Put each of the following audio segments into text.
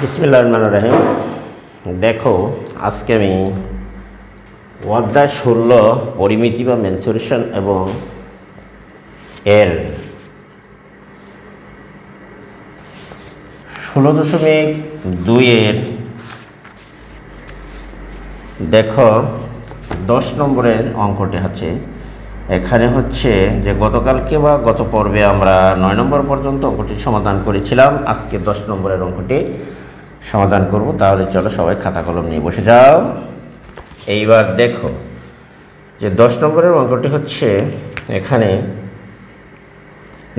বিসমিল্লাহির রহমানির রহিম। দেখো, আজকে আমি অধ্যায় 16 পরিমিতি বা মেনসুরেশন এবং এর 16.2 দেখো 10 নম্বরের অঙ্কটি আছে। এখানে হচ্ছে যে গতকালকে বা গত পর্বে আমরা 9 নম্বর পর্যন্ত অঙ্কটি সমাধান করেছিলাম। আজকে 10 নম্বরের অঙ্কটি সমাধান করব। তাহলে চলো সবাই খাতা কলম নিয়ে বসে যাও। এইবার দেখো যে 10 নম্বরের অঙ্কটি হচ্ছে এখানে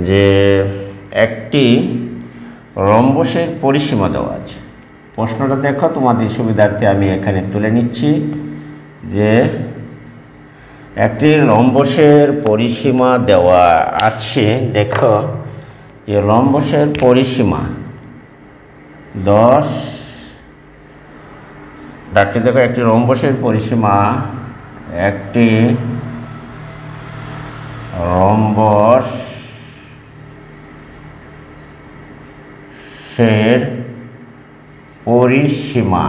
যে একটি রম্বসের পরিসীমা দেওয়া আছে। প্রশ্নটা দেখো, তোমাদের সুবিধার্থে আমি এখানে তুলে নিচ্ছি যে একটি রম্বসের পরিসীমা দেওয়া আছে। দেখো যে রম্বসের পরিসীমা 10 ডাকটি দেখো, একটি রম্বসের পরিসীমা, একটি রম্বসের পরিসীমা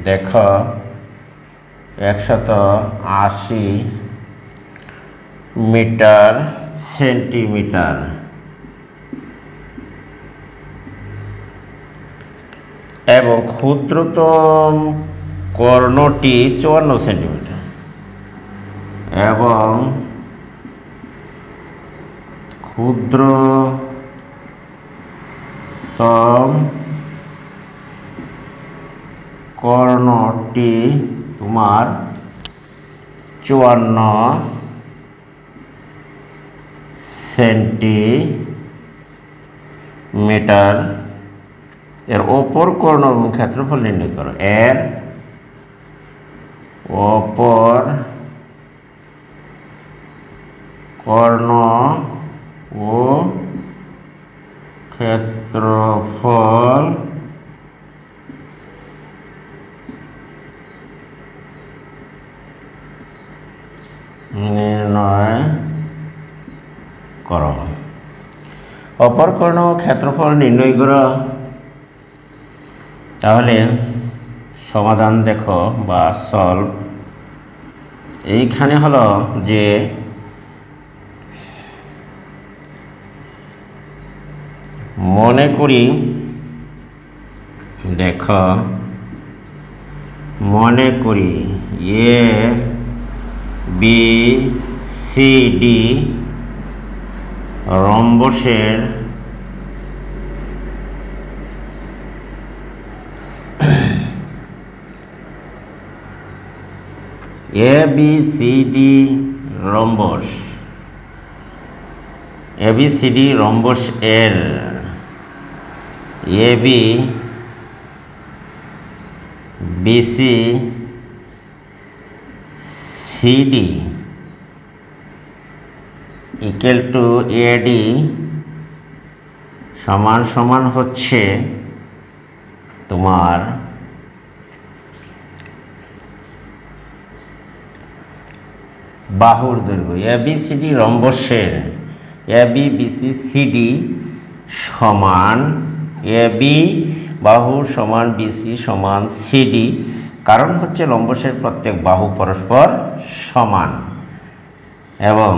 দেখো 180 মিটার সেন্টিমিটার এবং ক্ষুদ্রতম কর্ণটি 54 সেন্টিমিটার এবং ক্ষুদ্রতম কর্ণটি তোমার 54 সেন্টিমিটার। এর অপর কর্ণ এবং ক্ষেত্রফল নির্ণয় করো। এর অপর কর্ণ ও ক্ষেত্রফল নির্ণয় করো। অপর কর্ণ ক্ষেত্রফল নির্ণয় করো। তাহলে সমাধান দেখো বা সলভ। এইখানে হলো যে মনে করি, দেখো মনে করি এ বি সি ডি রম্বসের ABCD রম্বস, ABCD রম্বস এর AB BC CD equal to AD সমান সমান হচ্ছে তোমার বাহুর দৈর্ঘ্য। ABCD রম্বসের AB BC CD সমান AB বাহু সমান BC সমান CD, কারণ হচ্ছে রম্বসের প্রত্যেক বাহু পরস্পর সমান এবং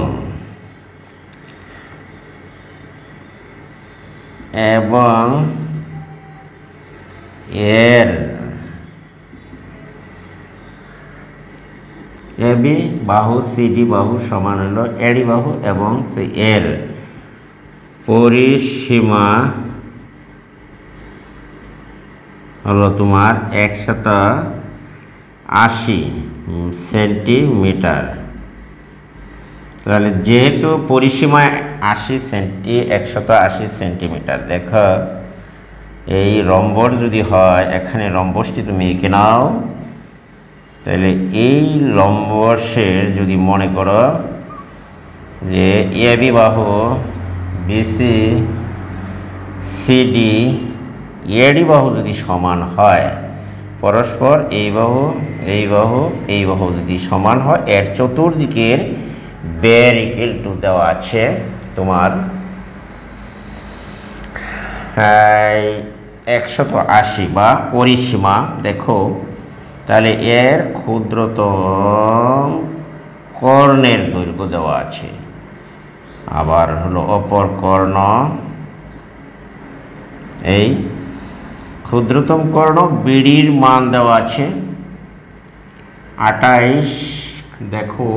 এর AB বাহু CD বাহু সমান হলো AD বাহু এবং সেই এর পরিসীমা হলো তোমার 180 সেন্টিমিটার। তাহলে যেহেতু পরিসীমা 180 সেন্টিমিটার, দেখো এই রম্বস যদি হয়, এখানে রম্বসটি তুমি এঁকে নাও। তাহলে এই রম্বসের যদি মনে করো যে AB বাহু BC CD AD বাহু যদি সমান হয় পরস্পর, এই বাহু এই বাহু এই বাহু যদি সমান হয়, এর চতুর্দিকের বের ইকুয়াল টু দেওয়া আছে তোমার 180 বা পরিসীমা দেখো, তাহলে এর ক্ষুদ্রতম কর্ণের দৈর্ঘ্য দেওয়া আছে। আবার হলো অপর কর্ণ, এই ক্ষুদ্রতম কর্ণ বিডির মান দেওয়া আছে 28, দেখো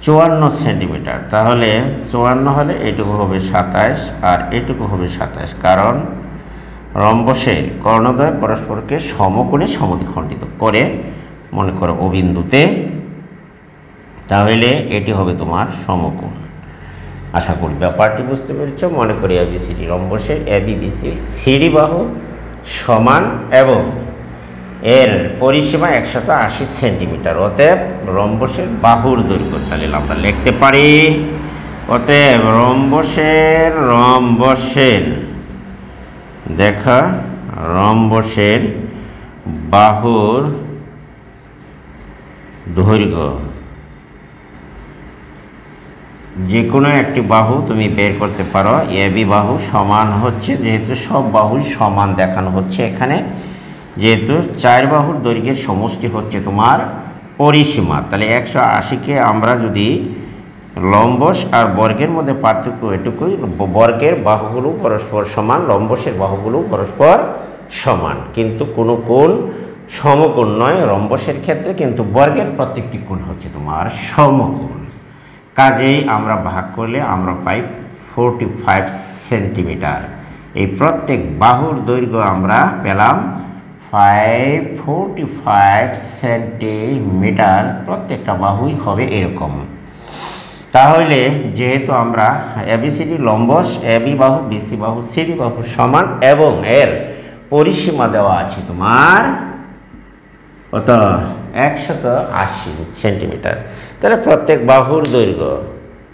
54 সেন্টিমিটার। তাহলে 54 হলে এটুকু হবে 27 আর এটুকু হবে 27, কারণ রম্বসের কর্ণদ্বয় পরস্পরকে সমকোণে সমদ্বিখণ্ডিত করে, মনে করো ও বিন্দুতে, তাহলে এটি হবে তোমার সমকোণ। আশা করি ব্যাপারটি বুঝতে পেরেছ। মনে করি এবিসিডি রম্বসের এবিবিসি সিডি বাহু সমান এবং এর পরিসীমা 180 সেন্টিমিটার। অতএব রম্বসের বাহুর দৈর্ঘ্য তাহলে আমরা লিখতে পারি, অতএব রম্বসের দেখা রম্বসের বাহুর দৈর্ঘ্য, যে কোনো একটি বাহু তুমি বের করতে পারো। এবি বাহু সমান হচ্ছে, যেহেতু সব বাহুই সমান দেখানো হচ্ছে এখানে, যেহেতু 4 বাহুর দৈর্ঘ্যের সমষ্টি হচ্ছে তোমার পরিসীমা, তাহলে 180কে আমরা যদি লম্বস আর বর্গের মধ্যে পার্থক্য এটুকুই, বর্গের বাহুগুলো পরস্পর সমান, লম্বসের বাহুগুলো পরস্পর সমান, কিন্তু কোনো কোণ সমকোণ নয় রম্বসের ক্ষেত্রে, কিন্তু বর্গের প্রত্যেকটি কোণ হচ্ছে তোমার সমকোণ। কাজেই আমরা ভাগ করলে আমরা পাই 45 সেন্টিমিটার। এই প্রত্যেক বাহুর দৈর্ঘ্য আমরা পেলাম 45 সেন্টিমিটার। প্রত্যেকটা বাহুই হবে এরকম। তাহলে যেহেতু আমরা এবিসিডি লম্বস, এবি বাহু বিসি বাহু সিডি বাহু সমান এবং এর পরিসীমা দেওয়া আছে তোমার কত 180 সেন্টিমিটার, তাহলে প্রত্যেক বাহুর দৈর্ঘ্য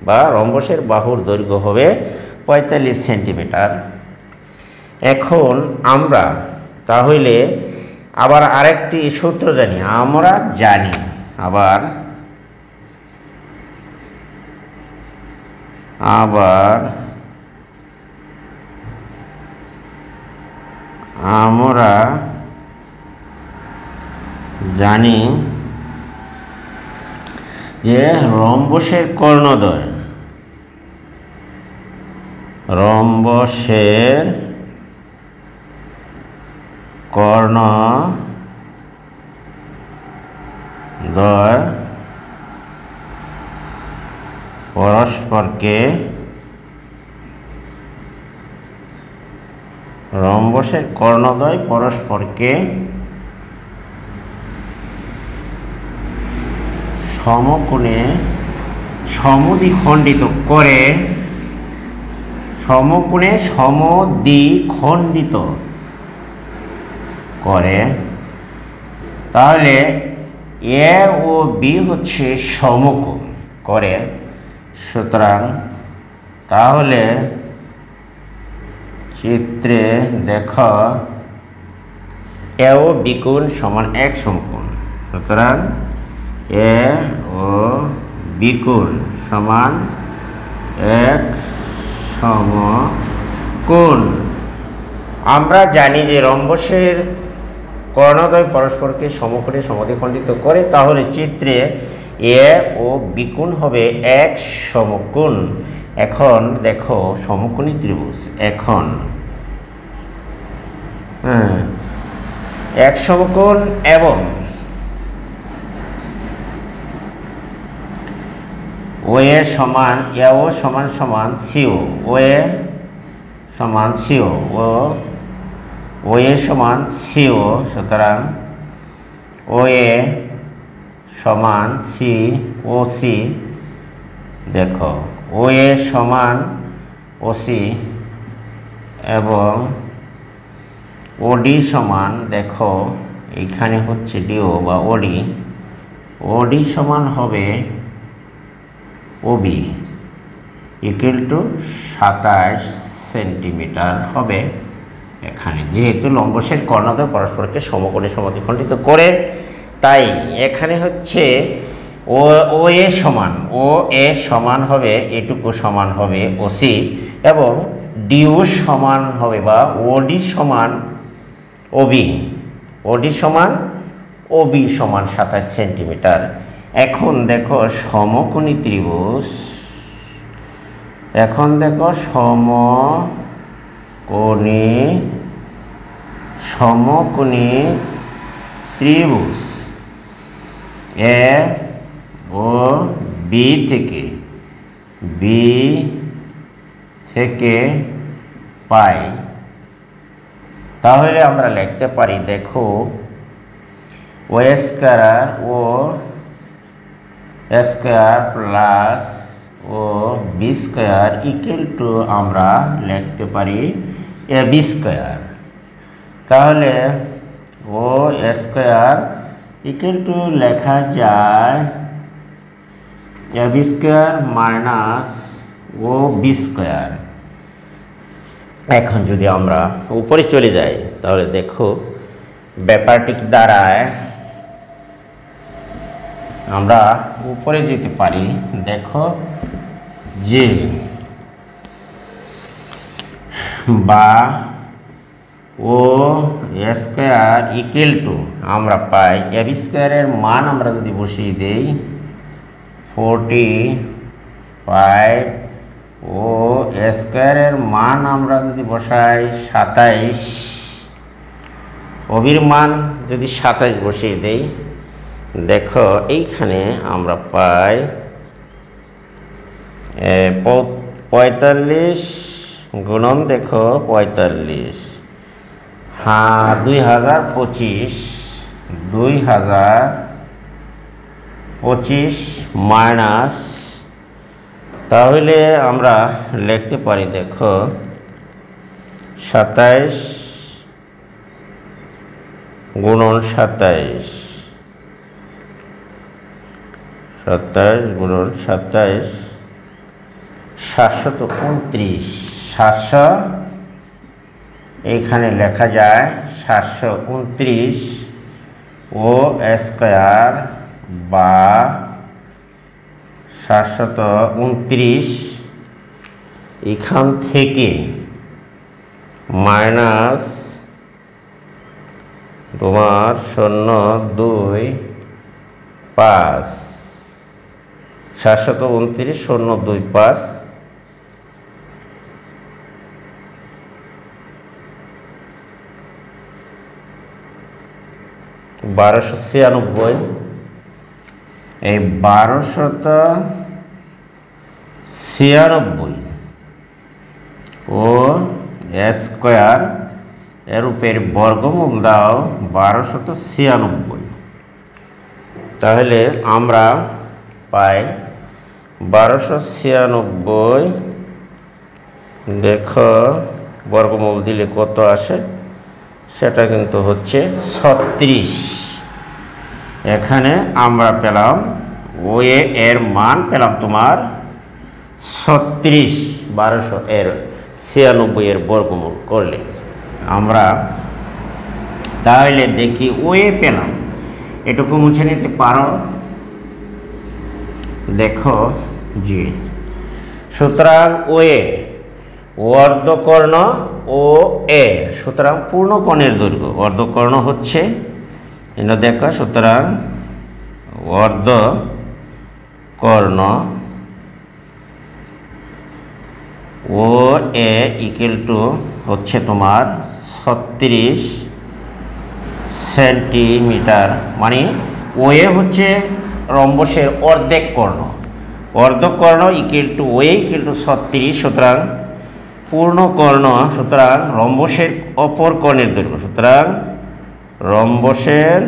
বা রম্বসের বাহুর দৈর্ঘ্য হবে 45 সেন্টিমিটার। এখন আমরা তাহলে আবার আরেকটি সূত্র জানি, আমরা জানি আবার আমরা জানি যে রম্বসের কর্ণদ্বয়, রম্বসের কর্ণদ্বয় পরস্পরকে, রম্বসের কর্ণদ্বয় পরস্পরকে সমকোণে সমদ্বিখণ্ডিত করে, সমকোণে সমদ্বিখণ্ডিত করে, তাহলে এ ও বি হচ্ছে সমকোণ করে। সুতরাং তাহলে চিত্রে দেখো এ ও বি কোণ সমান এক সমকোণ। সুতরাং এ ও বি কোণ সমান এক সমকোণ। আমরা জানি যে রম্বসের কর্ণদ্বয় পরস্পরকে সমকোণে সমদ্বিখণ্ডিত করে, তাহলে চিত্রে এ ও বি কোণ হবে এক সমকোণ। এখন দেখো সমকোণী ত্রিভুজ, এখন এক সমকোণ এবং ও এ সমান এও সমান সমান সিও, ও এ সমান সিও, ও এ সমান সিও। সুতরাং ও এ সমান সি ও সি, দেখো ও এ সমান ও সি এবং ওডি সমান, দেখো এইখানে হচ্ছে ডিও বা ওডি, ওডি সমান হবে ওবি ইকুয়াল টু 27 সেন্টিমিটার হবে এখানে। যেহেতু লম্বসের কর্ণদ্বয় পরস্পরকে সমকোণে সমদ্বিখণ্ডিত করে, তাই এখানে হচ্ছে ও এ সমান হবে এটুকু সমান হবে ওসি এবং ডিও সমান হবে বা ওডি সমান ওবি, ওডি সমান ওবি সমান 27 সেন্টিমিটার। এখন দেখো সমকোণী ত্রিভুজ, এখন দেখো সমকোণী ত্রিভুজ এ ও বি থেকে পাই, তাহলে আমরা লিখতে পারি দেখো O square O square plus O B square equal to আমরা লিখতে পারি এ বি স্কয়ার। তাহলে ও স্কয়ার ইকুয়াল টু লেখা যায় A B square minus O B square. এখন যদি আমরা উপরে চলে যাই তাহলে দেখো ব্যাপারটি দাঁড়ায়, আমরা উপরে যেতে পারি। দেখো যে বা ও স্কয়ার ইকুয়াল টু আমরা পাই এ বি স্কয়ারের মান আমরা যদি বসিয়ে দেই 45, ও স্কয়ারের মান আমরা যদি বসাই 27, ওবির মান যদি 27 বসিয়ে দেই, দেখো এইখানে আমরা পাই 45 গুণন দেখো 45, হ্যাঁ 2025 মাইনাস, তাহলে আমরা লিখতে পারি দেখো 27 গুণন 27, 27 গুণন 27 729, 700 এইখানে লেখা যায় 729 ও স্কয়ার বা 729 এখান থেকে মাইনাস তোমার 025, 729 025 1296, এই 1296 ও স্কয়ার এর উপর বর্গমূল দাও 1296, তাহলে আমরা পাই 1296 দেখো বর্গমূল দিলে কত আসে, সেটা কিন্তু হচ্ছে 36। এখানে আমরা পেলাম ও এর মান পেলাম তোমার 36, 1296 এর বর্গমূল করলে আমরা তাহলে দেখি ও পেলাম, এটুকু মুছে নিতে পারো। দেখো জি, সুতরাং ও অর্ধকর্ণ ও এ, সুতরাং পূর্ণকোণের দৈর্ঘ্য অর্ধকর্ণ হচ্ছে এটা দেখো, সুতরাং অর্ধকর্ণ ও এ ইকুয়াল টু হচ্ছে তোমার 36 সেন্টিমিটার, মানে ও এ হচ্ছে রম্বসের অর্ধেক কর্ণ, অর্ধকর্ণ equal to O equal to 36, সুতরাং পূর্ণকর্ণ, সুতরাং রম্বসের অপর কর্ণের দৈর্ঘ্য, সুতরাং রম্বসের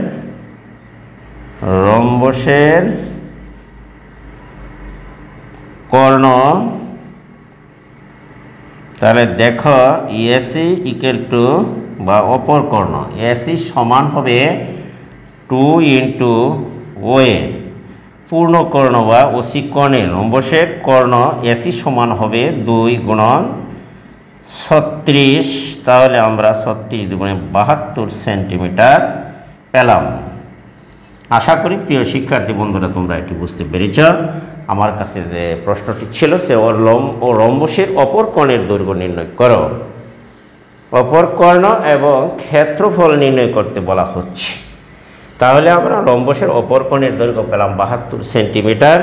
কর্ণ, তাহলে দেখো এসি ইকুয়াল টু বা অপর কর্ণ এসি সমান হবে 2 ইন্টু ও এ, পূর্ণকর্ণ বা ওসি কর্ণের রম্বসের কর্ণ এসি সমান হবে 2 গুণন 36, তাহলে আমরা 36 দুগুণে 72 সেন্টিমিটার পেলাম। আশা করি প্রিয় শিক্ষার্থী বন্ধুরা তোমরা এটি বুঝতে পেরেছ। আমার কাছে যে প্রশ্নটি ছিল সে রম্বসের অপর কর্ণের দৈর্ঘ্য নির্ণয় করো। অপর কর্ণ এবং ক্ষেত্রফল নির্ণয় করতে বলা হচ্ছে। তাহলে আমরা রম্বসের অপর কর্ণের দৈর্ঘ্য পেলাম 72 সেন্টিমিটার।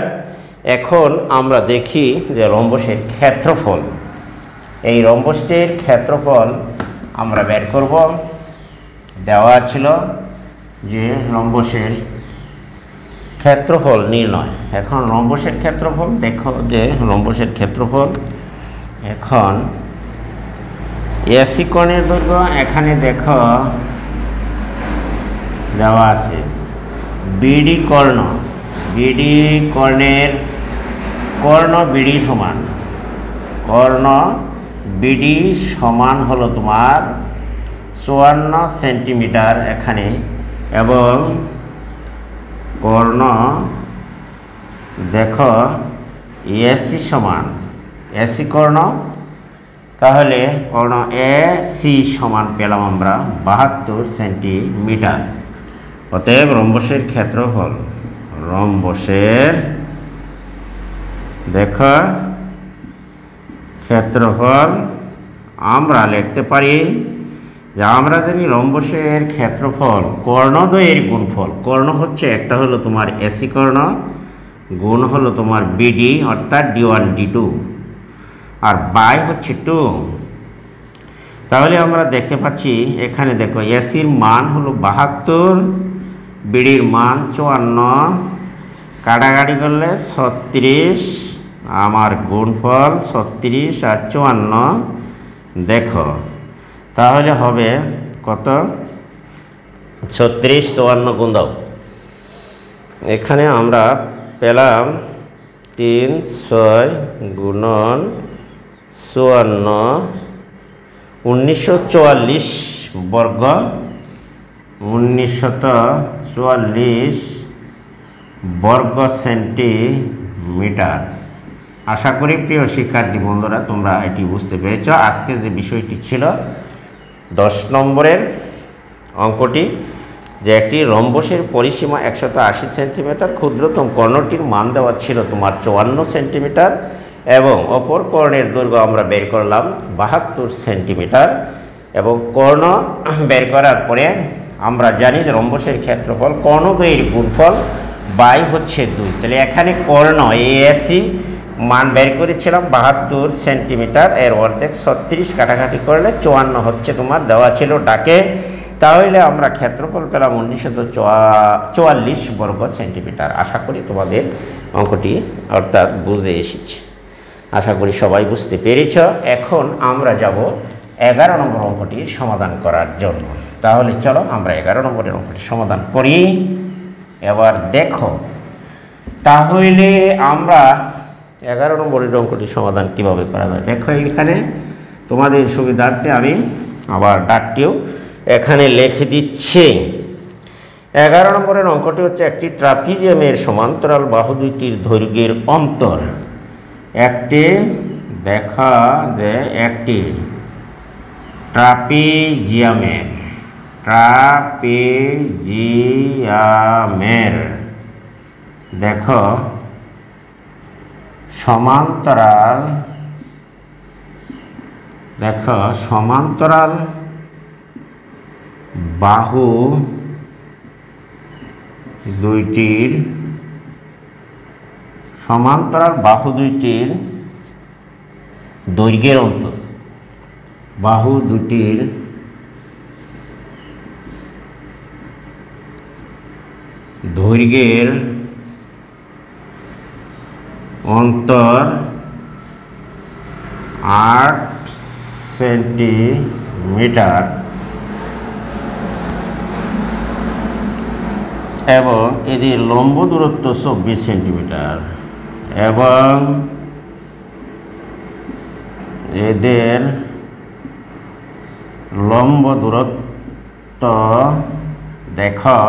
এখন আমরা দেখি যে রম্বসের ক্ষেত্রফল। এই রম্বসটির ক্ষেত্রফল আমরা বের করব। দেওয়া ছিল যে রম্বসের ক্ষেত্রফল নির্ণয়। এখন রম্বসের ক্ষেত্রফল দেখো যে রম্বসের ক্ষেত্রফল এখন এসি কোণের দৈর্ঘ্য এখানে দেখো দেওয়া আছে বিডি কর্ণ। বিডি কর্ণের কর্ণ বিডি সমান, কর্ণ বিডি সমান হলো তোমার 54 সেন্টিমিটার এখানে, এবং কর্ণ দেখো এসি সমান, এসি কর্ণ, তাহলে কর্ণ এসি সমান পেলাম আমরা 72 সেন্টিমিটার। অতএব রম্বসের ক্ষেত্রফল, রম্বসের দেখো ক্ষেত্রফল আমরা লিখতে পারি যে আমরা জানি রম্বসের ক্ষেত্রফল কর্ণদ্বয়ের গুণফল। কর্ণ হচ্ছে একটা হলো তোমার এসি কর্ণ, গুণ হলো তোমার বিডি অর্থাৎ D1 D2, আর বাই হচ্ছে 2। তাহলে আমরা দেখতে পাচ্ছি এখানে দেখো এসির মান হলো 72, বিডির মান 54, কাটাকাটি করলে 36, আমার গুণফল 36 আর 54 দেখো, তাহলে হবে কত? 36 54 গুণ দাও। এখানে আমরা পেলাম 3 6 গুণন 54, 1944 বর্গ, 1944 বর্গ সেন্টিমিটার। আশা করি প্রিয় শিক্ষার্থী বন্ধুরা তোমরা এটি বুঝতে পেরেছ। আজকে যে বিষয়টি ছিল 10 নম্বরের অঙ্কটি, যে একটি রম্বসের পরিসীমা 180 সেন্টিমিটার, ক্ষুদ্রতম কর্ণটির মান দেওয়া ছিল তোমার 54 সেন্টিমিটার, এবং অপর কর্ণের দৈর্ঘ্য আমরা বের করলাম 72 সেন্টিমিটার। এবং কর্ণ বের করার পরে আমরা জানি যে রম্বসের ক্ষেত্রফল কর্ণদ্বয়ের গুণফল বাই হচ্ছে 2। তাহলে এখানে কর্ণ এসি মান বের করেছিলাম 72 সেন্টিমিটার, এর অর্ধেক 36 কাটাকাটি করলে 54 হচ্ছে তোমার দেওয়া ছিল ডাকে। তাহলে আমরা ক্ষেত্রফল পেলাম 1944 বর্গ সেন্টিমিটার। আশা করি তোমাদের অঙ্কটি অর্থাৎ বুঝে এসেছে। আশা করি সবাই বুঝতে পেরেছ। এখন আমরা যাব 11 নম্বর অঙ্কটির সমাধান করার জন্য। তাহলে চলো আমরা 11 নম্বরের অঙ্কটির সমাধান করি। এবার দেখো তাহলে আমরা 11 নম্বরের অঙ্কটির সমাধান কিভাবে করা যায়। দেখো এখানে তোমাদের সুবিধার্থে আমি আবার ডাকটিও এখানে লিখে দিচ্ছি। 11 নম্বরের অঙ্কটি হচ্ছে একটি ট্রাপিজিয়ামের সমান্তরাল বাহু দুইটির দৈর্ঘ্যের অন্তর। একটি দেখা যে একটি ট্রাপিজিয়ামের দেখো সমান্তরাল, দেখো সমান্তরাল বাহু দুইটির, সমান্তরাল বাহু দুইটির দৈর্ঘ্যের অন্তর, বাহু দুটির দৈর্ঘ্যের অন্তর 8 সেন্টিমিটার এবং এদের লম্ব দূরত্ব 24 সেন্টিমিটার এবং এদের লম্ব দূরত্ব দেখো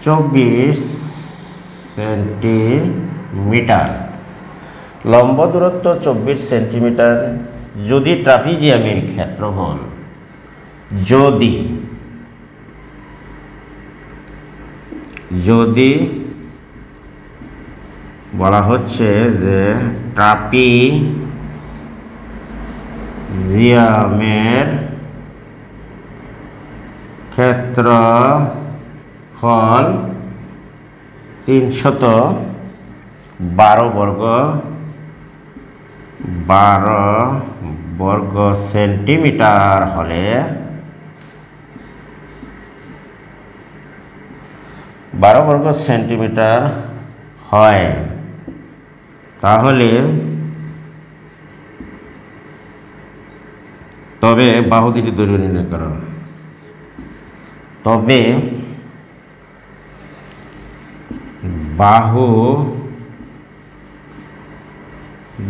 24 সেন্টিমিটার। লম্ব দূরত্ব 24 সেন্টিমিটার যদি ট্রাপিজিয়ামের ক্ষেত্রফল, যদি যদি বলা হচ্ছে যে ট্রাপিজিয়ামের ক্ষেত্রফল 312 বর্গ সেন্টিমিটার হলে 12 বর্গ সেন্টিমিটার হয়, তাহলে তবে বাহু দুটির দৈর্ঘ্য নির্ণয় করো। তবে বাহু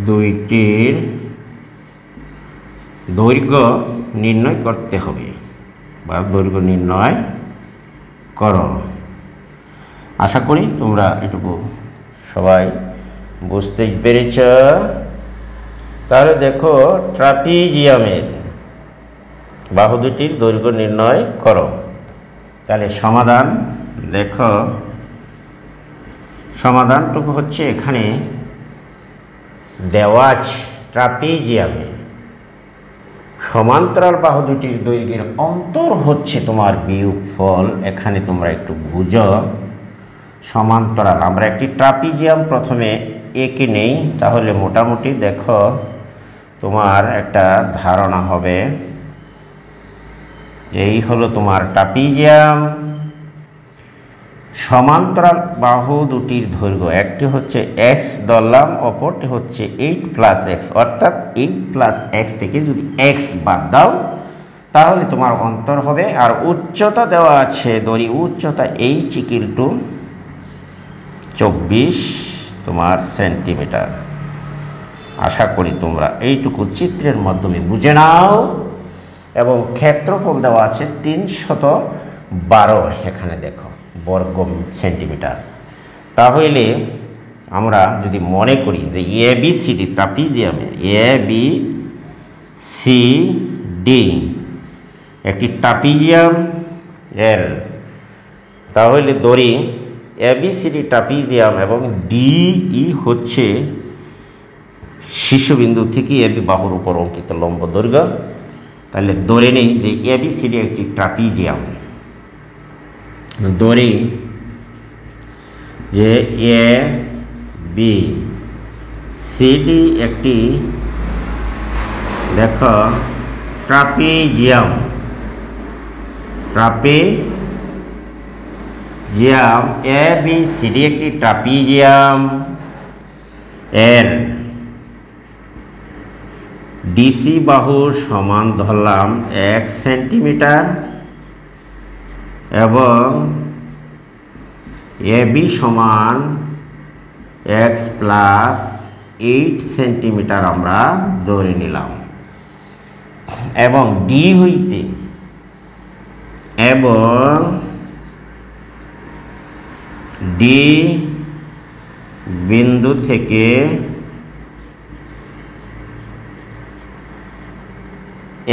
দুইটির দৈর্ঘ্য নির্ণয় করতে হবে বা দৈর্ঘ্য নির্ণয় করো। আশা করি তোমরা এটুকু সবাই বুঝতে পেরেছ। তাহলে দেখো, ট্রাপিজিয়ামের বাহু দুটির দৈর্ঘ্য নির্ণয় করো। তাহলে সমাধান দেখো, সমাধানটুকু হচ্ছে এখানে দেওয়া আছে। ট্রাপিজিয়ামে সমান্তরাল বাহু দুটির দৈর্ঘ্যের অন্তর হচ্ছে তোমার বিয়োগফল। এখানে তোমরা একটু বুঝো, সমান্তরাল আমরা একটি ট্রাপিজিয়াম প্রথমে এঁকে নেই, তাহলে মোটামুটি দেখো তোমার একটা ধারণা হবে। এই হলো তোমার ট্রাপিজিয়াম। সমান্তরাল বাহু দুটির দৈর্ঘ্য, একটি হচ্ছে এক্স ধরলাম, অপরটি হচ্ছে 8 + x, অর্থাৎ 8 + x থেকে যদি এক্স বাদ দাও তাহলে তোমার অন্তর হবে। আর উচ্চতা দেওয়া আছে, দড়ি উচ্চতা h = 24 তোমার সেন্টিমিটার। আশা করি তোমরা এইটুকু চিত্রের মাধ্যমে বুঝে নাও। এবং ক্ষেত্রফল দেওয়া আছে 312, এখানে দেখো বর্গ সেন্টিমিটার। তাহলে আমরা যদি মনে করি যে ABCD ট্রাপিজিয়ামের ABCD একটি ট্রাপিজিয়াম এর, তাহলে দড়ি ABCD ট্রাপিজিয়াম এবং DE হচ্ছে শীর্ষবিন্দু থেকে AB বাহুর উপর অঙ্কিত লম্ব দৈর্ঘ্য। তাহলে ধরে নেই যে ABCD একটি ট্রাপিজিয়াম। ধরি যে ABCD একটি দেখো ট্রাপিজিয়াম। ABCD একটি ট্রাপিজিয়াম এর DC বাহু সমান ধরলাম 1 সেন্টিমিটার এবং AB সমান x + 8 সেন্টিমিটার আমরা ধরে নিলাম। এবং D হইতে এবং D বিন্দু থেকে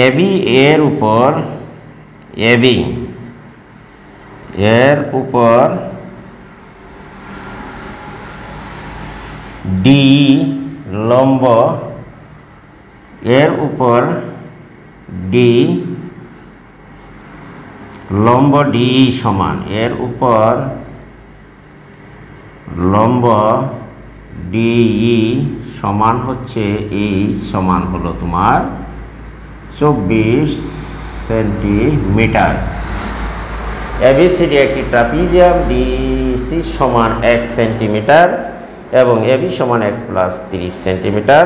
AB এর উপর D লম্ব এর উপর D লম্ব DE সমান এর উপর লম্ব DE সমান হচ্ছে এই সমান হলো তোমার 24 সেন্টিমিটার। ABCD একটি ট্রাপিজিয়াম, DC সমান 1 সেন্টিমিটার এবং AB সমান x + 30 সেন্টিমিটার।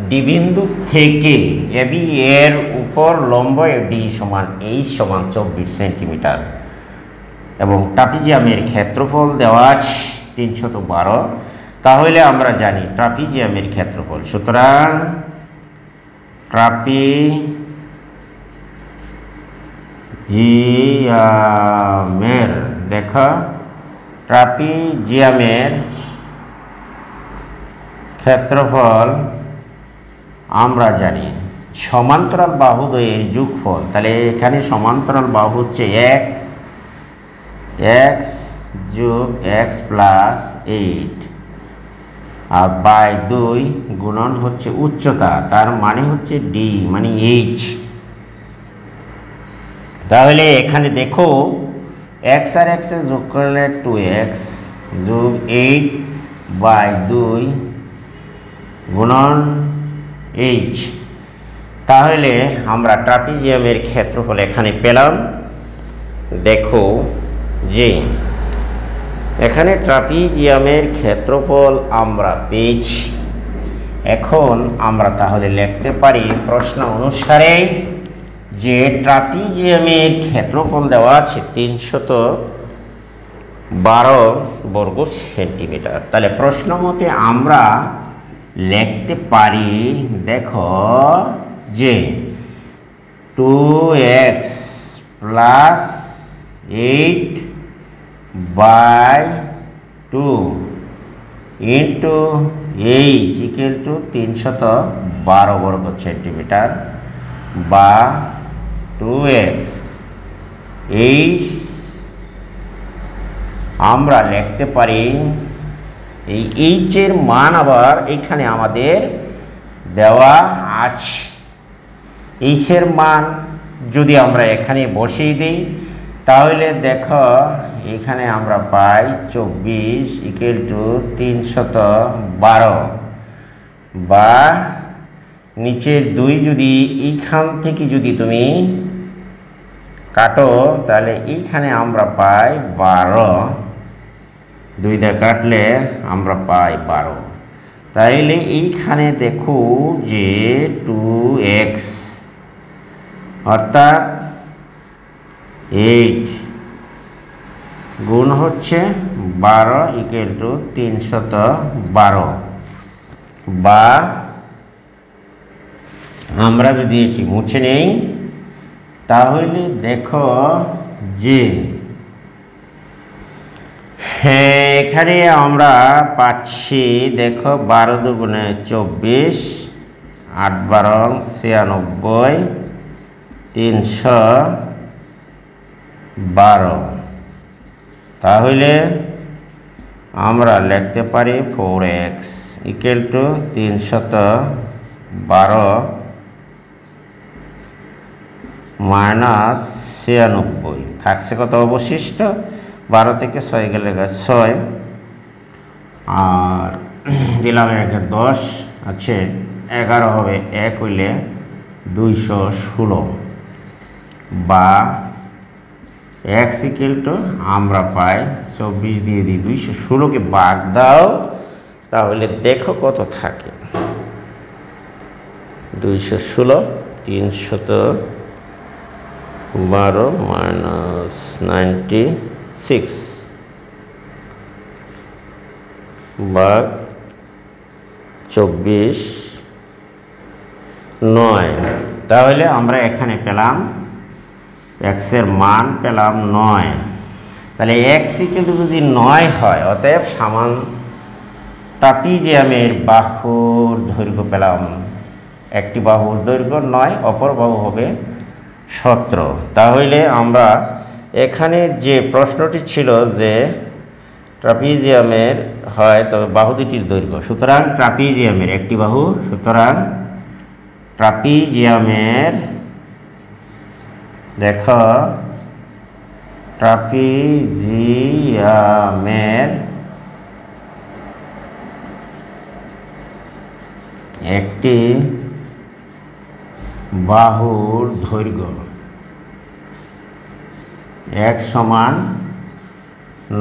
D বিন্দু থেকে AB এর উপর লম্ব D সমান h সমান 24 সেন্টিমিটার এবং ট্রাপিজিয়ামের ক্ষেত্রফল দেওয়া আছে 312। তাহলে আমরা জানি ট্রাপিজিয়ামের ক্ষেত্রফল। সুতরাং ট্রাপিজিয়ামের দেখো ট্রাপিজিয়ামের ক্ষেত্রফল আমরা জানি সমান্তরাল বাহুদ্বয়ের যোগফল। তাহলে এখানে সমান্তরাল বাহু হচ্ছে x যোগ এক্স প্লাস 8 আর বাই 2 গুণন হচ্ছে উচ্চতা, তার মানে হচ্ছে ডি মানে এইচ। তাহলে এখানে দেখো এক্স আর এক্স যোগ করলে 2x যোগ 8 বাই 2 গুণন এইচ। তাহলে আমরা ট্রাপিজিয়ামের ক্ষেত্রফল এখানে পেলাম। দেখো যে এখানে ট্রাপিজিয়ামের ক্ষেত্রফল আমরা পেয়েছি। এখন আমরা তাহলে লিখতে পারি প্রশ্ন অনুসারে যে ট্রাপিজিয়ামের ক্ষেত্রফল দেওয়া আছে 312 বর্গ সেন্টিমিটার। তাহলে প্রশ্ন মতে আমরা লিখতে পারি, দেখো যে 2x plus 8 by 2 into h equal to 312 বর্গ সেন্টিমিটার বা 2x। এই আমরা লিখতে পারি এই এইচের মান আবার এইখানে আমাদের দেওয়া আছে। এইচের মান যদি আমরা এখানে বসিয়ে দিই তাহলে দেখো এখানে আমরা পাই 24 ইকুয়াল টু 312 বা নিচের 2 যদি এইখান থেকে যদি তুমি কাটো তাহলে এইখানে আমরা পাই 12, 2 দিয়ে কাটলে আমরা পাই 12। তাইলে এইখানে দেখো যে 2x অর্থাৎ 8 গুণ হচ্ছে 12 ইকুয়াল টু 312 বা আমরা যদি এটি মুছে নেই তাহলে দেখো যে হ্যাঁ এখানে আমরা পাচ্ছি, দেখো 12 দুগুণে 24, 8 12 96, 312। তাহলে আমরা লিখতে পারি 4x ইকুয়াল টু 312 মাইনাস 96। থাকছে কত অবশিষ্ট? 12 থেকে 6 গেলে 6 আর দিলাম 1 10 আছে 11 হবে 1 হইলে 216 বা x ইকুয়াল টু আমরা পাই 24 দিয়ে দিই 216কে ভাগ দাও তাহলে দেখো কত থাকে। 216 312 মাইনাস 96 ভাগ 24 9। তাহলে আমরা এখানে পেলাম x এর মান পেলাম 9। তাহলে x ইকুয়াল টু যদি 9 হয় অতএব সমান ট্রাপিজিয়ামের বাহুর দৈর্ঘ্য পেলাম। একটি বাহুর দৈর্ঘ্য 9, অপর বাহু হবে 17। তাহলে আমরা এখানে যে প্রশ্নটি ছিল যে ট্রাপিজিয়ামের হয় তবে বাহু দুটির দৈর্ঘ্য, সুতরাং ট্রাপিজিয়ামের একটি বাহু, সুতরাং ট্রাপিজিয়ামের দেখো ট্রাপিজিয়ামের একটি বাহুর দৈর্ঘ্য x সমান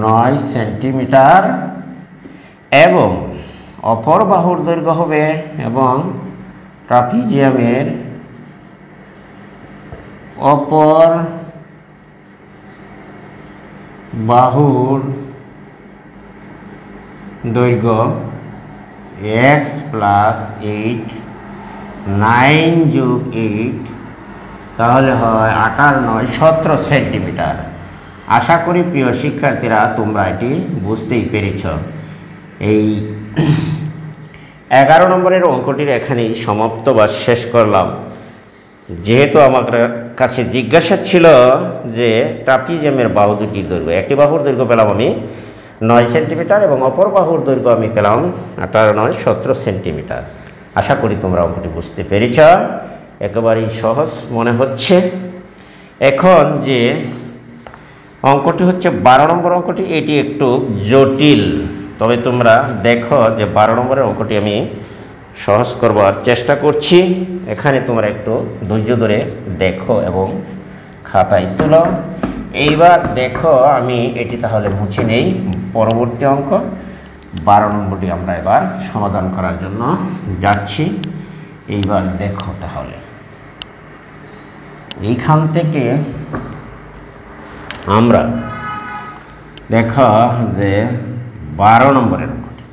9 সেন্টিমিটার এবং অপর বাহুর দৈর্ঘ্য হবে, এবং ট্রাপিজিয়ামের অপর বাহুর দৈর্ঘ্য x প্লাস 8, 9 যোগ 8 তাহলে হয় 8 আর 9 17 সেন্টিমিটার। আশা করি প্রিয় শিক্ষার্থীরা তোমরা এটি বুঝতেই পেরেছ। এই 11 নম্বরের অঙ্কটির এখানেই সমাপ্ত বা শেষ করলাম। যেহেতু আমার কাছে জিজ্ঞাসা ছিল যে ট্রাপিজিয়ামের বাহু দুটির দৈর্ঘ্য, একটি বাহুর দৈর্ঘ্য পেলাম আমি 9 সেন্টিমিটার এবং অপর বাহুর দৈর্ঘ্য আমি পেলাম 17 সেন্টিমিটার। আশা করি তোমরা অঙ্কটি বুঝতে পেরেছ, একেবারেই সহজ মনে হচ্ছে। এখন যে অঙ্কটি হচ্ছে 12 নম্বর অঙ্কটি, এটি একটু জটিল, তবে তোমরা দেখো যে 12 নম্বরের অঙ্কটি আমি সহজ করবার চেষ্টা করছি। এখানে তোমরা একটু ধৈর্য ধরে দেখো এবং খাতায় তুলো। এইবার দেখো আমি এটি তাহলে মুছে নেই। পরবর্তী অঙ্ক 12 নম্বরটি আমরা এবার সমাধান করার জন্য যাচ্ছি। এইবার দেখো তাহলে এইখান থেকে আমরা দেখো যে 12 নম্বরের অঙ্কটি,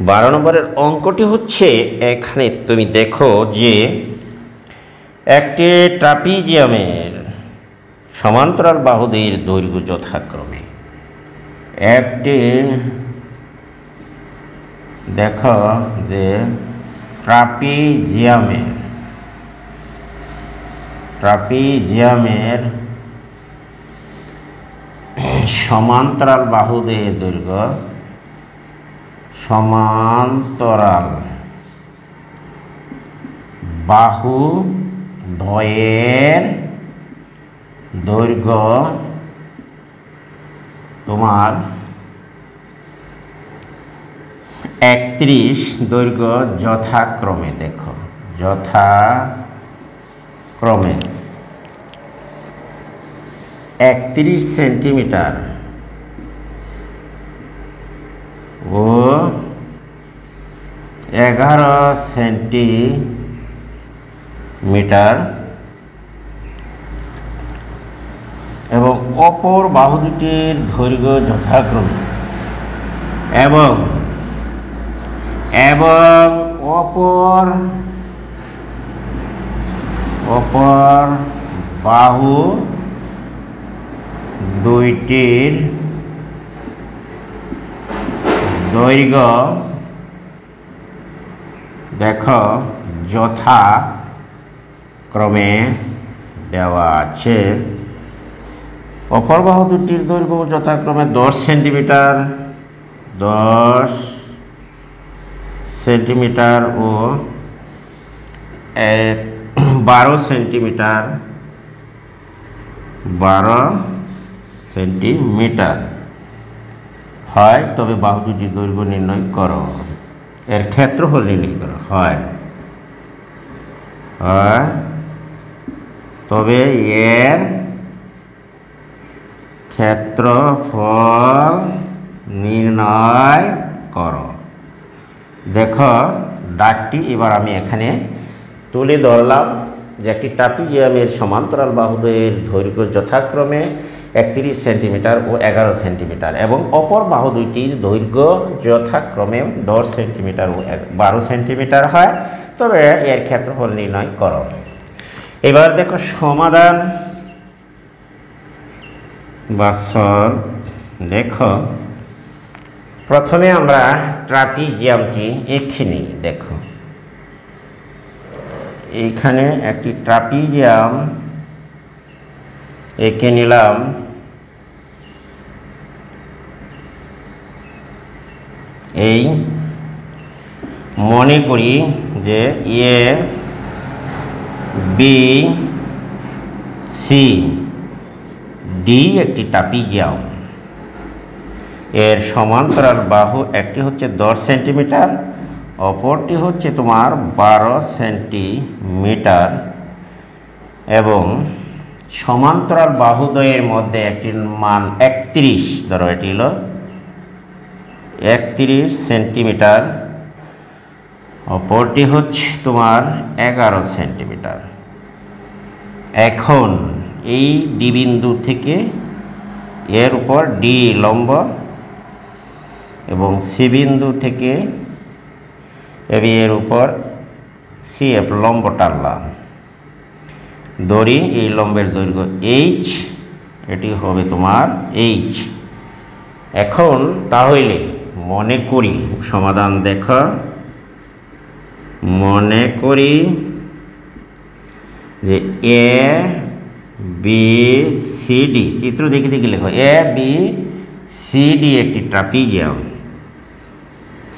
12 নম্বরের অঙ্কটি হচ্ছে, এখানে তুমি দেখো যে একটি ট্রাপিজিয়ামের সমান্তরাল বাহুদের দৈর্ঘ্য যথাক্রমে একটি, দেখো যে ট্রাপিজিয়ামের সমান্তরাল বাহুদের দৈর্ঘ্য, সমান্তরাল বাহু দ্বয়ের দৈর্ঘ্য তোমার 31 দৈর্ঘ্য যথাক্রমে, দেখো যথাক্রমে 31 সেন্টিমিটার ও 11 সেন্টিমিটার এবং অপর বাহু দুটির দৈর্ঘ্য যথাক্রমে এবং অপর বাহু দুইটির দৈর্ঘ্য দেখো যথাক্রমে দেওয়া আছে। অপর বাহু দুটির দৈর্ঘ্য যথাক্রমে 10 সেন্টিমিটার, 10 সেন্টিমিটার ও 12 সেন্টিমিটার, 12 সেন্টিমিটার হয়। তবে বাহু দুটির দৈর্ঘ্য নির্ণয় করো, এর ক্ষেত্রফল নির্ণয় করো। হয় তবে এর ক্ষেত্রফল নির্ণয় করো। দেখো দাগটি এবার আমি এখানে তুলে ধরলাম যে একটি ট্রাপিজিয়ামের সমান্তরাল বাহুদের দৈর্ঘ্য যথাক্রমে 31 সেন্টিমিটার ও 11 সেন্টিমিটার এবং অপর বাহু দুইটির দৈর্ঘ্য যথাক্রমে 10 সেন্টিমিটার ও 12 সেন্টিমিটার হয়। তবে এর ক্ষেত্রফল নির্ণয় করো। এবার দেখো সমাধান বা সলভ। দেখো প্রথমে আমরা ট্রাপিজিয়ামটি এঁকে নিই। দেখো এইখানে একটি ট্রাপিজিয়াম এঁকে নিলাম। এই মনে করি যে এ বি সি ডি একটি ট্রাপিজিয়াম, এর সমান্তরাল বাহু একটি হচ্ছে 10 সেন্টিমিটার, অপরটি হচ্ছে তোমার 12 সেন্টিমিটার এবং সমান্তরাল বাহুদ্বয়ের মধ্যে একটির মান 31, ধরো এটি হলো 31 সেন্টিমিটার, অপরটি হচ্ছে তোমার 11 সেন্টিমিটার। এখন এই ডি বিন্দু থেকে এর উপর ডি লম্ব এবং সি বিন্দু থেকে এর উপর সি এফ লম্ব টানলাম, দড়ি এই লম্বের দৈর্ঘ্য এইচ, এটি হবে তোমার এইচ। এখন তাহলে মনে করি সমাধান দেখো, মনে করি যে এ বি সি ডি, চিত্র দেখে দেখে লেখো, এ বি সি ডি একটি ট্রাপিজিয়াম,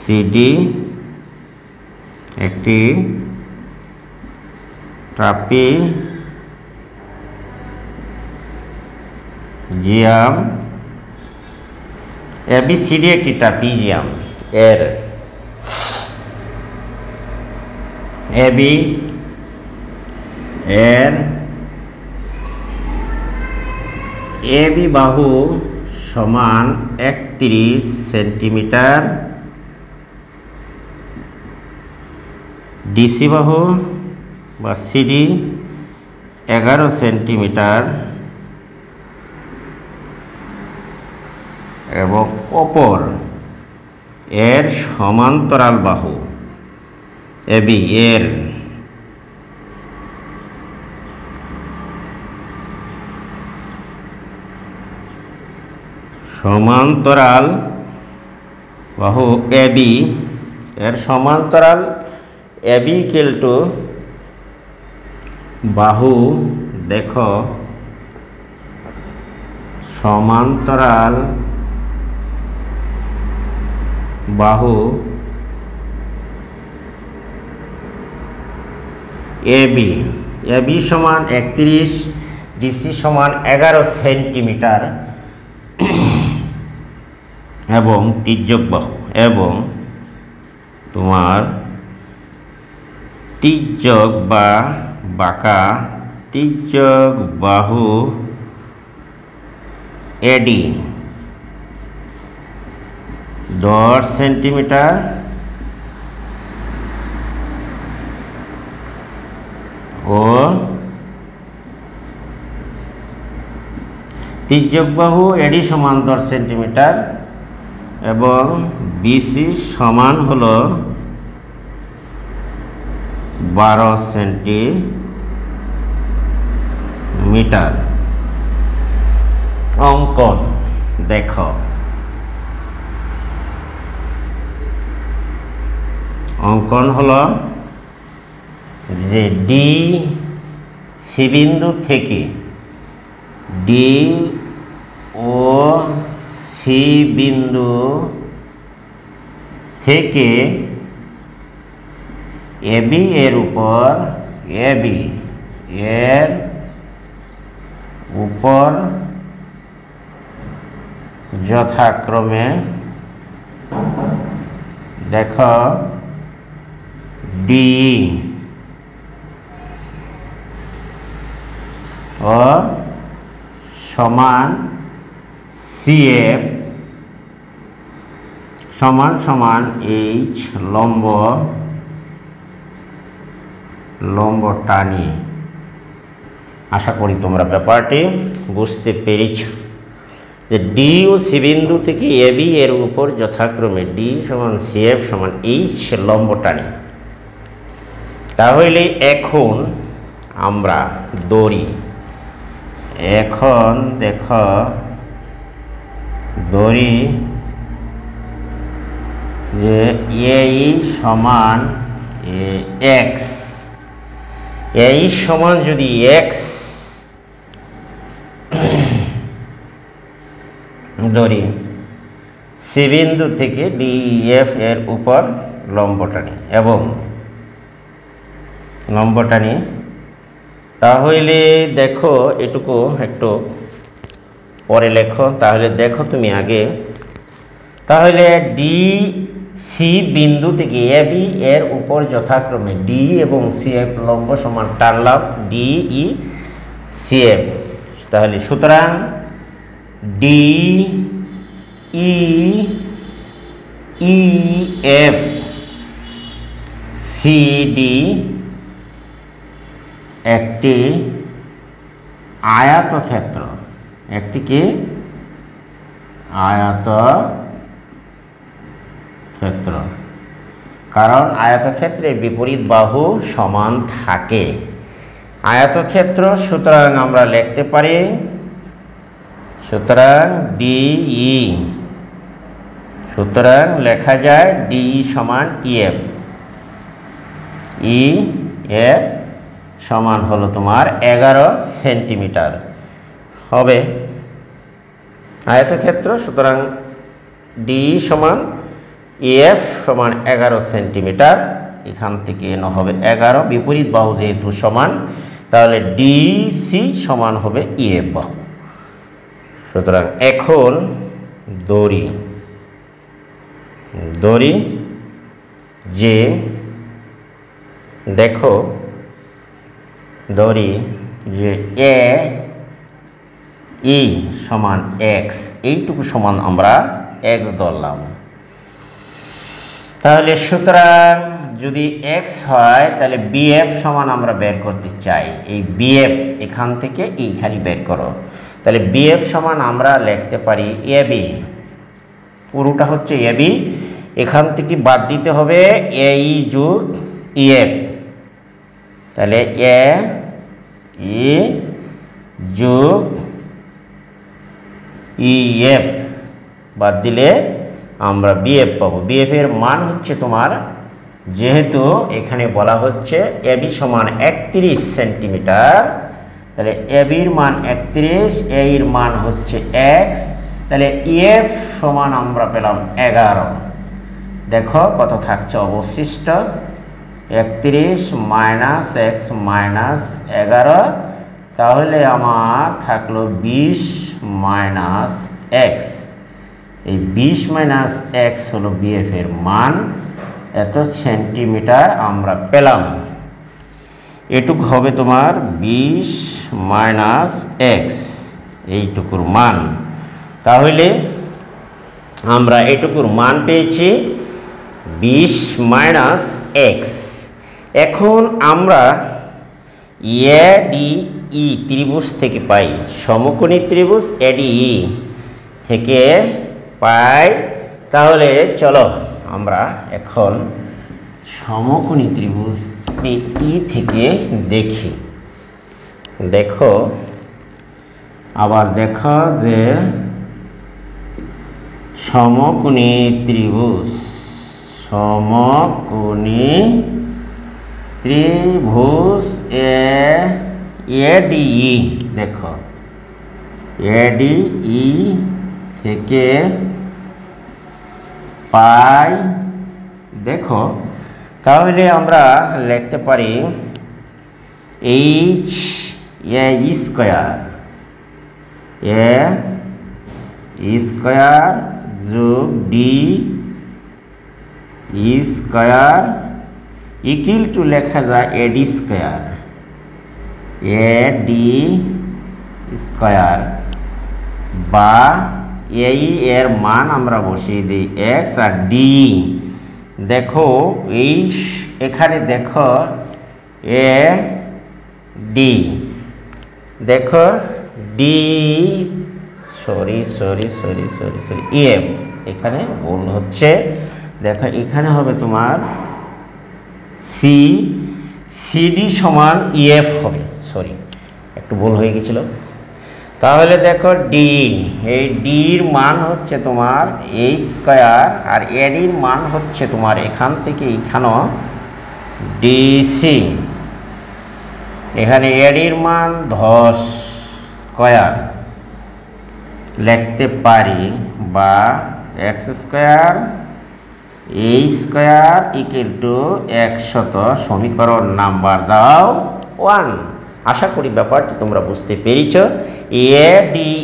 সিডি একটি ট্রাপিজিয়াম, এবিসিডি একটি ট্রাপিজিয়াম, এর এবি এর এবি বাহু সমান 31 সেন্টিমিটার, ডিসি বাহু বা সিডি 11 সেন্টিমিটার এবং অপর এর সমান্তরাল বাহু এবি এর সমান্তরাল বাহু এবি এর সমান্তরাল এবি ইকুয়াল টু বাহু, দেখো সমান্তরাল বাহু এবি, এবি সমান 31, ডিসি সমান 11 সেন্টিমিটার এবং তির্যক বাহু, এবং তোমার তির্যক বা বাঁকা তির্যক বাহু এডি 10 সেন্টিমিটার ও তির্যক বাহু এডি সমান 10 সেন্টিমিটার এবং বিসি সমান হলো 12 সেন্টিমিটার। অঙ্কন দেখো, অঙ্কন হলো যে ডি সি বিন্দু থেকে ডি ও সি বিন্দু থেকে এবি এর উপর, এবি এর উপর যথাক্রমে দেখো ডি ও সমান সিএফ সমান সমান এইচ লম্ব টানি। আশা করি তোমরা ব্যাপারটি বুঝতে পেরেছ যে ডি ও সি বিন্দু থেকে এবি এর উপর যথাক্রমে ডি সমান সিএফ সমান এইচ লম্ব টানি। তাহলে এখন আমরা দড়ি, এখন দেখো দড়ি যে এই সমান এক্স, এই সমান যদি এক্স দড়ি সি বিন্দু থেকে ডিএফ এর উপর লম্ব টানি এবং লম্ব টানি, তাহলে দেখো এটুকু একটু পরে লেখো। তাহলে দেখো তুমি আগে, তাহলে ডি সি বিন্দু থেকে এবি এর উপর যথাক্রমে ডি এবং সিএফ লম্ব সমান টানলাম ডি ই সিএফ। তাহলে সুতরাং ডি ই এফ সিডি একটি আয়তক্ষেত্র, একটি কি আয়তক্ষেত্র, কারণ আয়তক্ষেত্রের বিপরীত বাহু সমান থাকে। আয়তক্ষেত্র সুতরাং আমরা লিখতে পারি, সুতরাং ডিই, সুতরাং লেখা যায় ডিই সমান ইএফ, ই এফ সমান হলো তোমার 11 সেন্টিমিটার হবে আয়তক্ষেত্র। সুতরাং ডি সমান এফ সমান 11 সেন্টিমিটার, এখান থেকে এন হবে 11, বিপরীত বাহু যেহেতু সমান তাহলে ডিসি সমান হবে ইএফ বাহু। সুতরাং এখন দড়ি যে দেখো দড়ি যে এ ই সমান এক্স, এইটুকু সমান আমরা এক্স ধরলাম। তাহলে সুতরাং যদি এক্স হয় তাহলে বিএফ সমান আমরা বের করতে চাই। এই বিএফ এখান থেকে এইখানে বের করো। তাহলে বিএফ সমান আমরা লিখতে পারি এবি, পুরোটা হচ্ছে এবি, এখান থেকে বাদ দিতে হবে এই যোগ ইএফ। তাহলে এ ই যোগ ইএফ বাদ দিলে আমরা বিএফ পাবো। বিএফ এর মান হচ্ছে তোমার, যেহেতু এখানে বলা হচ্ছে এবি সমান 31 সেন্টিমিটার, তাহলে এবির মান 31, এর মান হচ্ছে এক্স, তাহলে ইএফ সমান আমরা পেলাম 11। দেখো কত থাকছে অবশিষ্ট, 31 মাইনাস এক্স মাইনাস 11, তাহলে আমার থাকলো 20 মাইনাস এক্স। এই 20 মাইনাস এক্স হলো বিএফ এর মান, এত সেন্টিমিটার আমরা পেলাম। এটুকু হবে তোমার 20 মাইনাস এক্স, এইটুকুর মান। তাহলে আমরা এটুকুর মান পেয়েছি 20 মাইনাস এক্স। এখন আমরা এডিই ত্রিভুজ থেকে পাই, সমকোণী ত্রিভুজ এডিই থেকে পাই। তাহলে চলো আমরা এখন সমকোণী ত্রিভুজ ই থেকে দেখি। দেখো আবার দেখো যে সমকোণী ত্রিভুজ এডিই, দেখো এডিই থেকে পাই। দেখো তাহলে আমরা লিখতে পারি এইচ এ স্কয়ার, যোগ ডি স্কয়ার ইকুয়াল টু লেখা যায় এডি স্কয়ার, এডি স্কয়ার, বা এই এর মান আমরা বসিয়ে দিই এক্স, আর ডি দেখো এই এখানে দেখো এ ডি, দেখো ডি সরি ইএফ, এখানে ভুল হচ্ছে। দেখো এখানে হবে তোমার সিডি সমান ইএফ হবে, সরি একটু ভুল হয়ে গেছিল। তাহলে দেখো ডি, এই ডির মান হচ্ছে তোমার এই স্কয়ার, আর এডির মান হচ্ছে তোমার এখান থেকে এইখানেও ডিসি। এখানে এডির মান 10 স্কয়ার লিখতে পারি, বা এক্স স্কয়ার এই স্কয়ার ইকুয়াল টু 100, সমীকরণ নাম্বার দাও 1। আশা করি ব্যাপারটি তোমরা বুঝতে পেরেছ। এডিই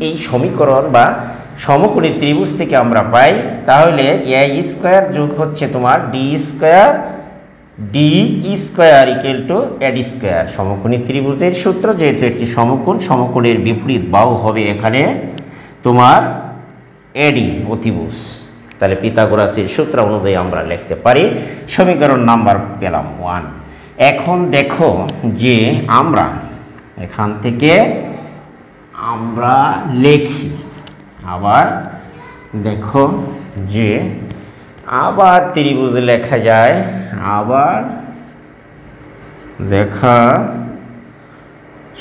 এই সমীকরণ বা সমকোণী ত্রিভুজ থেকে আমরা পাই। তাহলে এ স্কয়ার যোগ হচ্ছে তোমার d square, d square equal to AD square. সমকোণী ত্রিভুজের সূত্র, যেহেতু একটি সমকোণ, সমকোণের বিপরীত বাহু হবে এখানে তোমার এডি অতিভুজ। তাহলে পিথাগোরাসের সূত্র অনুযায়ী আমরা লিখতে পারি। সমীকরণ নাম্বার পেলাম 1। এখন দেখো যে আমরা এখান থেকে আমরা লিখি, আবার দেখো যে আবার ত্রিভুজ লেখা যায়। আবার দেখা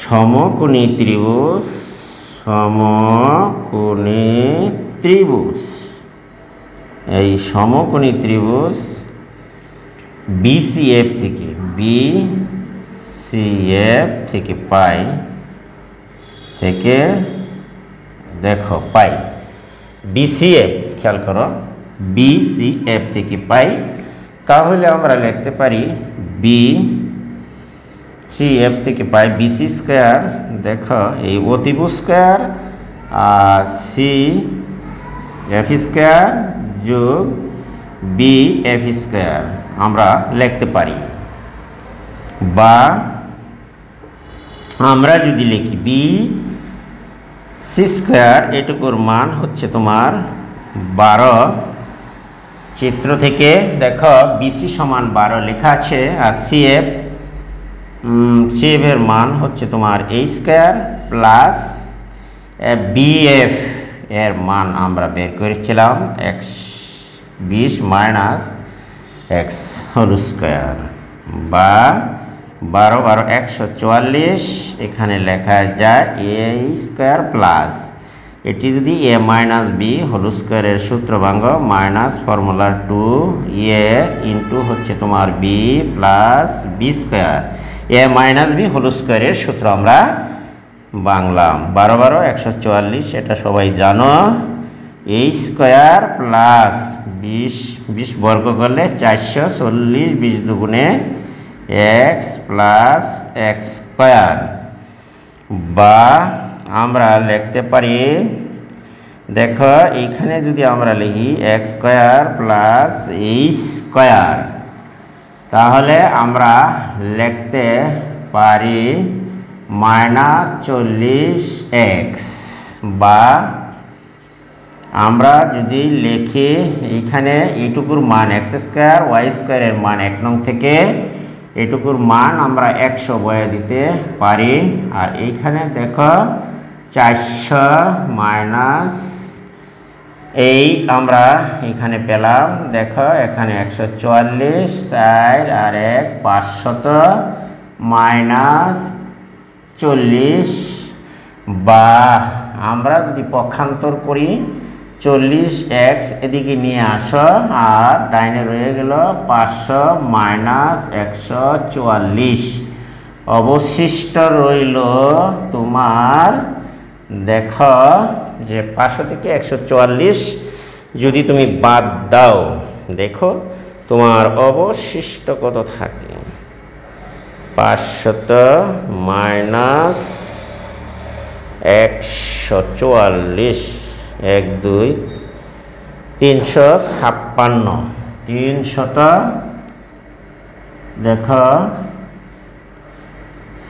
সমকোণী ত্রিভুজ, এই সমকোণী ত্রিভুজ বিসিএফ থেকে, CF থেকে পাই থেকে দেখো পাই BCF, খেয়াল করো BCF থেকে পাই, তাহলে আমরা লিখতে পারি BCF থেকে পাই BC স্কয়ার, দেখো এই অতিভুজ স্কয়ার আর CF স্কয়ার যোগ BF স্কয়ার আমরা লিখতে পারি। বা আমরা যদি লিখি BC স্কয়ার, এটুকুর মান হচ্ছে তোমার 12, চিত্র থেকে দেখো BC সমান 12 লেখা আছে, আর CF এর মান হচ্ছে তোমার A স্কয়ার প্লাস BF এর মান আমরা বের করেছিলাম x20 minus x whole square, বা 12 12 144, এখানে লেখা যায় A স্কয়ার প্লাস, এটি যদি A মাইনাস B হোল স্কয়ারের সূত্র ভাঙ মাইনাস ফর্মুলা 2A ইন্টু হচ্ছে তোমার B plus B square, A minus B whole স্কয়ারের সূত্র আমরা বাংলাম 12 12 144, এটা সবাই জানো। A স্কয়ার প্লাস 20 বর্গ করলে 440, 20 দুগুণে x প্লাস x স্কয়ার, বা আমরা লিখতে পারি, দেখো এইখানে যদি আমরা লিখি x square plus a square, তাহলে আমরা লিখতে পারি -40x, বা আমরা যদি লিখি এইখানে এইটুকুর মান x স্কয়ার, y স্কয়ারের মান 1 নং থেকে এটুকুর মান আমরা 100 বয়ে দিতে পারি, আর এইখানে দেখো 400 মাইনাস এই আমরা এখানে পেলাম, দেখো এখানে 144, 4 আর 1 500 মাইনাস 40, বা আমরা যদি পক্ষান্তর করি 40x এদিকে নিয়ে আসো, আর ডাইনে রয়ে গেল 500 মাইনাস 144, অবশিষ্ট রইল তোমার, দেখো যে 500 থেকে 144 যদি তুমি বাদ দাও, দেখো তোমার অবশিষ্ট কত থাকে, 500 মাইনাস 144, 1 2 356, 300 দেখো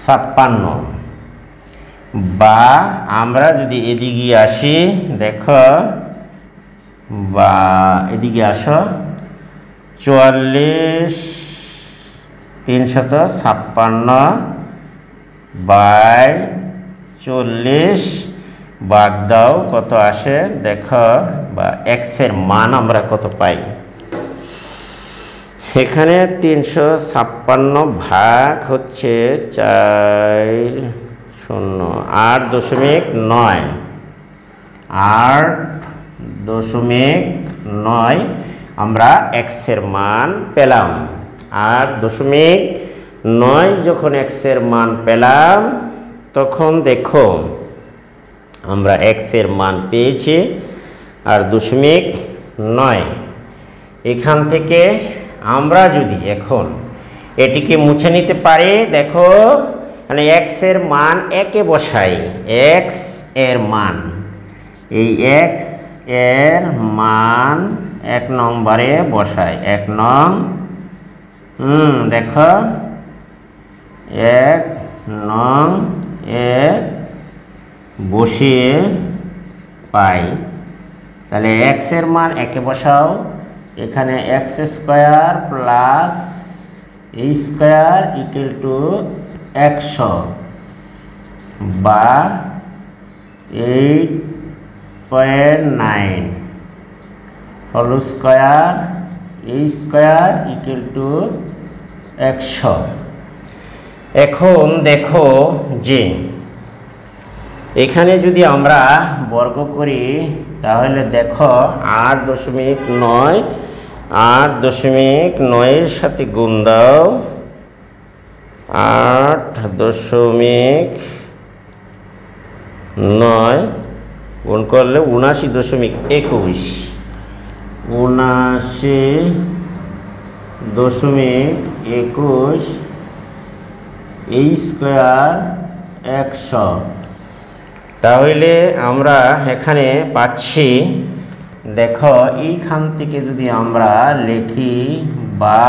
56, বা আমরা যদি এদিকে আসি, দেখো বা এদিকে আসো 44 356 বাই 40 বাদ দাও কত আসে, দেখো বা x এর মান আমরা কত পাই, এখানে 356 ভাগ হচ্ছে 4 0 8.9, 8.9 আমরা x এর মান পেলাম। 8.9 যখন x এর মান পেলাম, তখন দেখো আমরা x এর মান পেয়েছি, আর 0.9 এখান থেকে আমরা যদি এখন এটিকে মুছে নিতে পারি, দেখো মানে x এর মান একে বসাই, x এর মান, এই x এর মান 1 নম্বরে বসাই, 1 নং, দেখো 1 নং এ বসিয়ে পাই, তাহলে x এর মান একে বসাও, এখানে x square plus a square equal to 100, বা 8.9 whole square a square equal to 100। এখন দেখো যে এখানে যদি আমরা বর্গ করি, তাহলে দেখো 8.9 এর সাথে গুণ দাও, 8.9 গুণ করলে 79.21, 79.21 এই স্কয়ার 100। তাহলে আমরা এখানে পাচ্ছি, দেখো এইখান থেকে যদি আমরা লিখি বা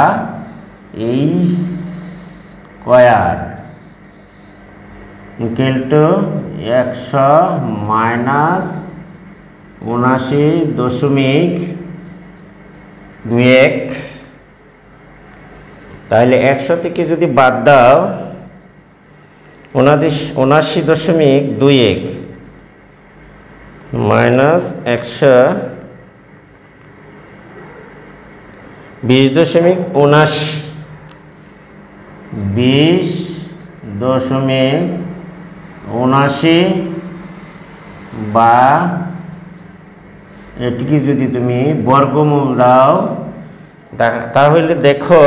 এই স্কয়ার ইকুয়াল টু 100 মাইনাস 79.21, তাহলে 100 থেকে যদি বাদ দাও 79.21 মাইনাস 100 20.79, 20.79 বা এটিকে যদি তুমি বর্গমূল দাও তাহলে দেখো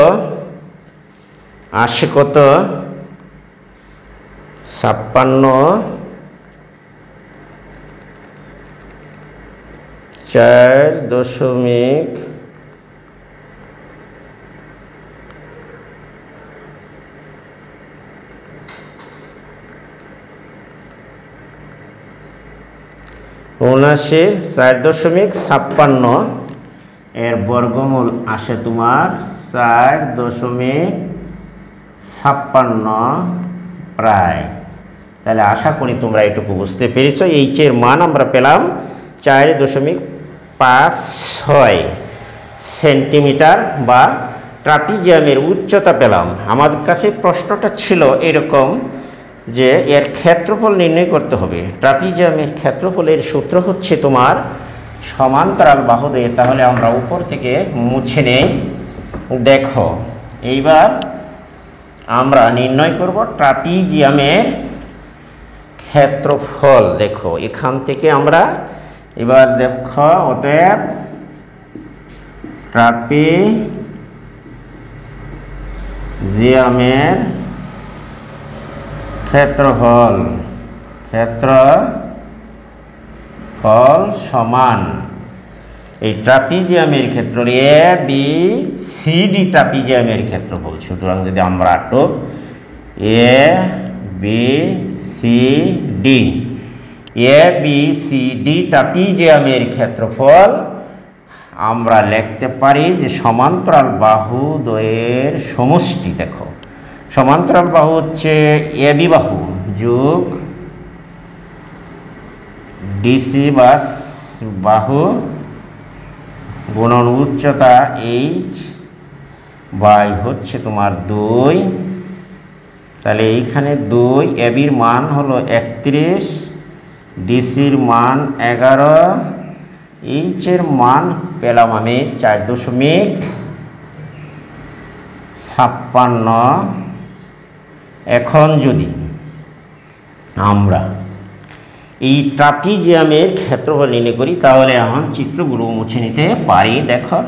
আসে কত, 56.4 4.56 এর বর্গমূল আসে তোমার 4.56 প্রায়। তাহলে আশা করি তোমরা এটুকু বুঝতে পেরেছো। এইচ এর মান আমরা পেলাম 4.56 সেন্টিমিটার বা ট্রাপিজিয়ামের উচ্চতা পেলাম। আমাদের কাছে প্রশ্নটা ছিল এরকম যে এর ক্ষেত্রফল নির্ণয় করতে হবে। ট্রাপিজিয়ামের ক্ষেত্রফলের সূত্র হচ্ছে তোমার সমান্তরাল বাহুদের। তাহলে আমরা উপর থেকে মুছে নেই। দেখো এইবার আমরা নির্ণয় করব ট্রাপিজিয়ামের ক্ষেত্রফল। দেখো এখান থেকে আমরা এবার দেখো, অতএব ট্রাপিজিয়ামের ক্ষেত্রফল সমান এই ট্রাপিজিয়ামের ক্ষেত্রফল এ বি সি ডি ট্রাপিজিয়ামের ক্ষেত্রফল। সুতরাং যদি আমরা এ বি সি ডি ট্রাপিজিয়ামের ক্ষেত্রফল আমরা লিখতে পারি যে সমান্তরাল বাহু দ্বয়ের সমষ্টি। দেখো সমান্তরাল বাহু হচ্ছে এ বি বাহু যোগ ডিসি বাহু গুণন উচ্চতা এইচ বাই হচ্ছে তোমার 2। তাহলে এইখানে 2, এ বির মান হলো 31, ডিসির মান 11, এইচের মান পেলাম আমি 4.56। এখন যদি আমরা এই ট্রাপিজিয়ামের ক্ষেত্রফল নির্ণয় করি তাহলে এখন চিত্রগুলো মুছে নিতে পারি। দেখো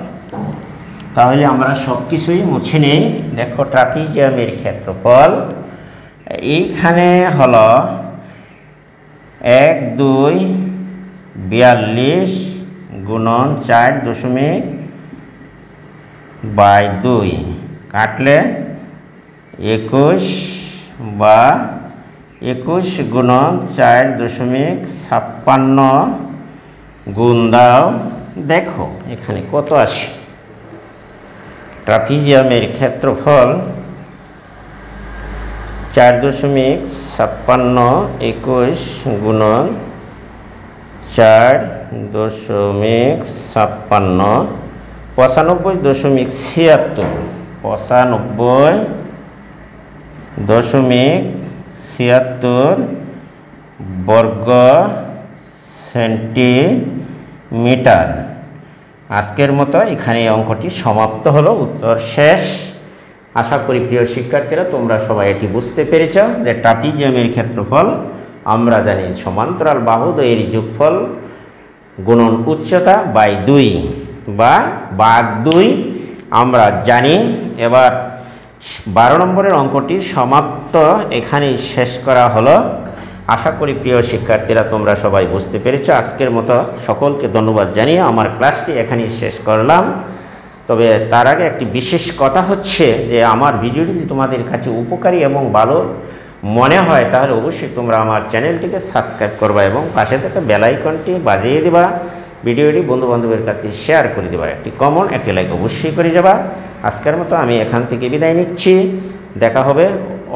তাহলে আমরা সব কিছুই মুছে নেই। দেখো ট্রাপিজিয়ামের ক্ষেত্রফল এইখানে হলো 1, 2, 42 গুণন 4.2 কাটলে 21 বা 21 গুণন 4.56 গুণ দাও। দেখো এখানে কত আসে। ট্রাপিজিয়ামের ক্ষেত্রফল 4.56 21 গুণন 4.56 95.76 95.76 বর্গ সেন্টিমিটার। আজকের মতো এখানে অঙ্কটি সমাপ্ত হলো, উত্তর শেষ। আশা করি প্রিয় শিক্ষার্থীরা তোমরা সবাই এটি বুঝতে পেরেছ যে ট্রাপিজিয়ামের ক্ষেত্রফল আমরা জানি সমান্তরাল বাহুদ্বয়ের যোগফল গুণন উচ্চতা বাই 2 বা ভাগ 2 আমরা জানি। এবার 12 নম্বরের অঙ্কটি সমাপ্ত এখানেই শেষ করা হলো। আশা করি প্রিয় শিক্ষার্থীরা তোমরা সবাই বুঝতে পেরেছো। আজকের মতো সকলকে ধন্যবাদ জানিয়ে আমার ক্লাসটি এখানেই শেষ করলাম। তবে তার আগে একটি বিশেষ কথা হচ্ছে যে আমার ভিডিওটি যদি তোমাদের কাছে উপকারী এবং ভালো মনে হয় তাহলে অবশ্যই তোমরা আমার চ্যানেলটিকে সাবস্ক্রাইব করবা এবং পাশে থেকে বেল আইকনটি বাজিয়ে দিবা। ভিডিওটি বন্ধুবান্ধবের কাছে শেয়ার করে দেবা। একটি কমেন্ট, একটি লাইক অবশ্যই করে যাবা। আজকের মতো আমি এখান থেকে বিদায় নিচ্ছি। দেখা হবে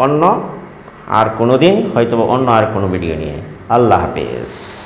অন্য আর কোনো দিন, হয়তো অন্য আর কোনো ভিডিও নিয়ে। আল্লাহ হাফেজ।